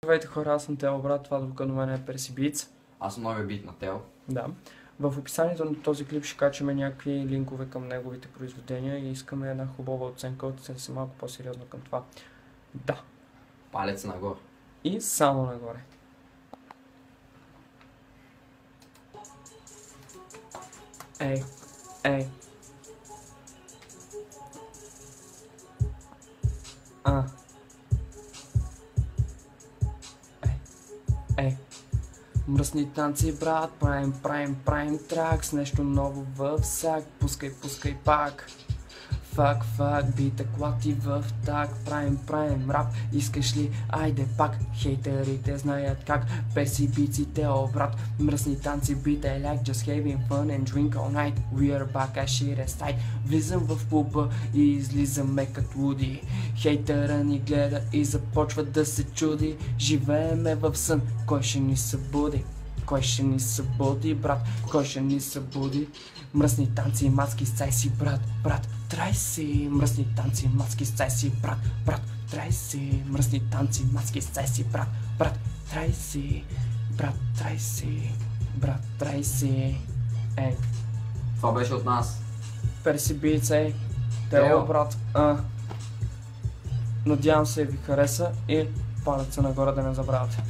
Здравейте хора, аз съм Тео, брат, това тук до мен е Перси Beats. Аз съм новия бит на Тео. Да. В описанието на този клип ще качаме някакви линкове към неговите произведения и искаме една хубава оценка, от се малко по-сериозно към това. Да. Палец нагоре. И само нагоре. Ей, ей. Ей. Мръсни танци, брат, правим трак с нещо ново в сак, пускай пак. Фак, бита клати в так, правим рап, искаш ли? Айде пак, хейтерите знаят как, Перси Beats и Тео, брат, мръсни танци, бита like, just having fun and drink all night, we are back, I shit aside, влизам в клуба и излизаме като луди, хейтера ни гледа и започва да се чуди, живееме в сън, кой ще ни събуди? Кой ще ни събуди, брат? Кой ще ни събуди? Мръсни танци, маски, сцай си, брат, трай си. Мръсни танци, маски, сцай си, брат, трай си. Мръсни танци, маски, сцай си, брат, трай си. Брат, трай си. Ей. Това беше от нас. Перси Beats, ей. Тео, брат. Надявам се ви хареса и палеца нагоре да не забравяте.